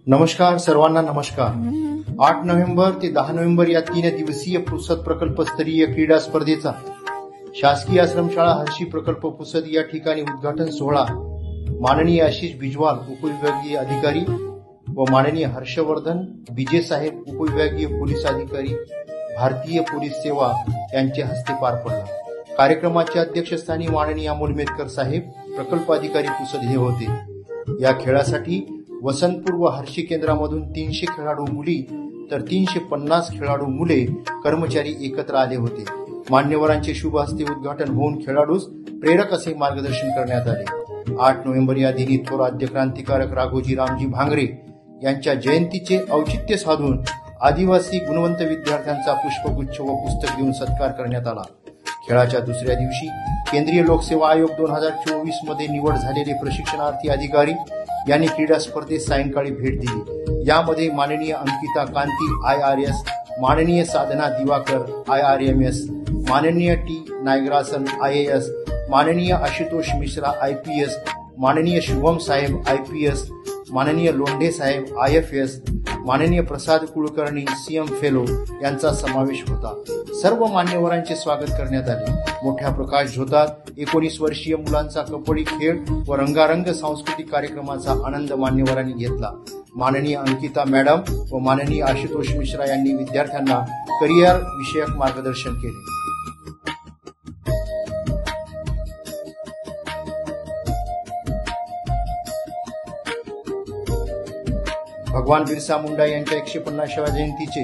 नमस्कार सर्वांना नमस्कार। 8 नोव्हेंबर ते 10 नोव्हेंबर या 3 दिवसीय पुसद प्रकल्प स्तरीय क्रीडा स्पर्धेचा शासकीय आश्रमशाळा हर्षी प्रकल्प पुसद या ठिकाणी उद्घाटन सोहळा माननीय आशिष बिजवाल उपविभागीय अधिकारी व माननीय हर्षवर्धन विजय साहेब उपविभागीय पोलीस अधिकारी भारतीय पोलीस सेवा यांच्या हस्ते पार पडला। कार्यक्रमाच्या अध्यक्षस्थानी माननीय अमोल मेतकर साहेब प्रकल्प अधिकारी पुसद हे होते। या खेळासाठी वसंतपूर व हर्षी केंद्रामधून 300 खेळाडू मुली तर 350 खेळाडू मुले कर्मचारी एकत्र आले होते। मान्यवरांचे शुभ हस्ते उद्घाटन होऊन खेळाडूस प्रेरक असे मार्गदर्शन करण्यात आले। 8 नोव्हेंबर या दिनी थोर आद्य क्रांतिकारक राघोजी रामजी भांगरे यांच्या जयंतीचे औचित्य साधून आदिवासी गुणवंत विद्यार्थ्यांचा पुष्पगुच्छ व पुस्तक देऊन सत्कार करण्यात आला। खेळाच्या दुसऱ्या दिवशी केंद्रीय लोकसेवा आयोग 2024 मध्ये निवड झालेले प्रशिक्षणार्थी अधिकारी यांनी क्रीडा स्पर्धेत सायंकाळी भेट दिली। यामध्ये माननीय अंकिता कांती IRS, माननीय साधना दिवाकर IRMS, माननीय टी नायगरासन IAS, माननीय आशुतोष मिश्रा IPS, माननीय शुभम साहेब IPS, माननीय लोंढे साहेब IFS, माननीय प्रसाद कुलकर्णी CM फेलो यांचा समावेश होता। सर्व मान्यवरांचे स्वागत करण्यात आले। मोठ्या प्रकाश झोतात 19 वर्षीय मुलांचा कबड्डी खेळ व रंगारंग सांस्कृतिक कार्यक्रमाचा आनंद मान्यवरांनी घेतला। माननीय अंकिता मॅडम व माननीय आशुतोष मिश्रा यांनी विद्यार्थ्यांना करिअर विषयक मार्गदर्शन केले। भगवान बिरसा मुंडा यांच्या 150व्या जयंतीचे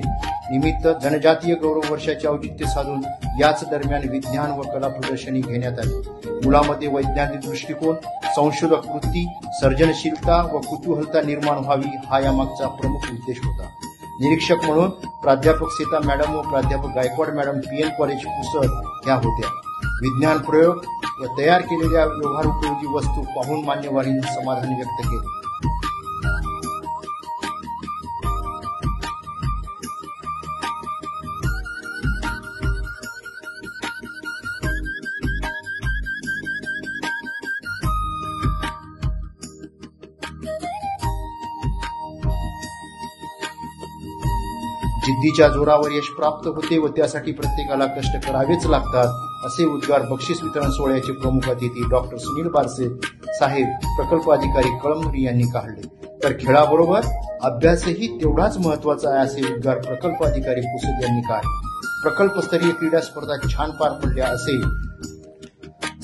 निमित्त जनजातीय गौरव वर्षाचे औचित्य साधून याच दरम्यान विज्ञान व कला प्रदर्शनी घेण्यात आली। मुलांमध्ये वैज्ञानिक दृष्टिकोन, संशोधक वृत्ती, सर्जनशीलता व कुतूहलता निर्माण व्हावी हा यामागचा प्रमुख उद्देश होता। निरीक्षक म्हणून प्राध्यापक सीता मॅडम व प्राध्यापक Gaikwad madam PN college Pusad या होत्या। विज्ञान प्रयोग व तयार केलेल्या व्यवहारोपयोगी वस्तू पाहून मान्यवरांनी समाधान व्यक्त केले। जिद्दीच्या जोरावर यश प्राप्त होते व त्यासाठी प्रत्येकाला कष्ट करावेच लागतात असे उद्गार बक्षीस वितरण सोहळ्याचे प्रमुख अतिथी डॉक्टर सुनील बारसे साहेब प्रकल्प अधिकारी कळमनुरी यांनी काढले। तर खेळाबरोबर अभ्यासही तेवढाच महत्वाचा आहे असे उद्गार प्रकल्प अधिकारी पुसद यांनी काढले। प्रकल्पस्तरीय क्रीडा स्पर्धा छान पार पडल्या असे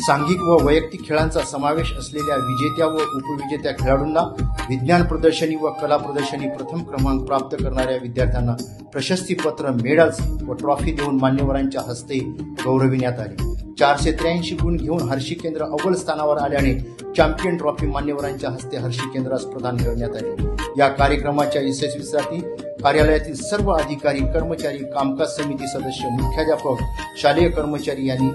सांघिक व वैयक्तिक खेळांचा समावेश असलेल्या विजेत्या व उपविजेत्या खेळाडूंना विज्ञान प्रदर्शनी व कला प्रदर्शनी प्रथम क्रमांक प्राप्त करणाऱ्या विद्यार्थ्यांना प्रशस्तीपत्र, मेडल्स व ट्रॉफी देऊन मान्यवरांच्या हस्ते गौरविण्यात आले। 483 गुण घेऊन हर्षी केंद्र अव्वल स्थानावर आल्याने चॅम्पियन ट्रॉफी मान्यवरांच्या हस्ते हर्षी केंद्रास प्रदान करण्यात आली। या कार्यक्रमाच्या यशस्वीसाठी कार्यालयातील सर्व अधिकारी, कर्मचारी, कामकाज समिती सदस्य, मुख्याध्यापक, शालेय कर्मचारी यांनी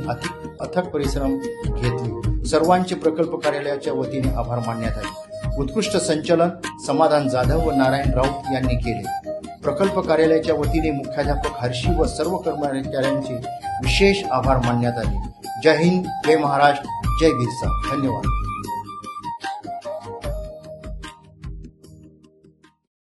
अथक परिश्रम घेतले। सर्वांचे प्रकल्प कार्यालयाच्या वतीने आभार मानण्यात आले। उत्कृष्ट संचलन समाधान जाधव व नारायण राऊत यांनी केले। प्रकल्प कार्यालयाच्या वतीने मुख्याध्यापक हर्षी व सर्व कर्मचाऱ्यांचे विशेष आभार मानण्यात आले। जय हिंद, जय महाराष्ट्र, जय बिरसा। धन्यवाद।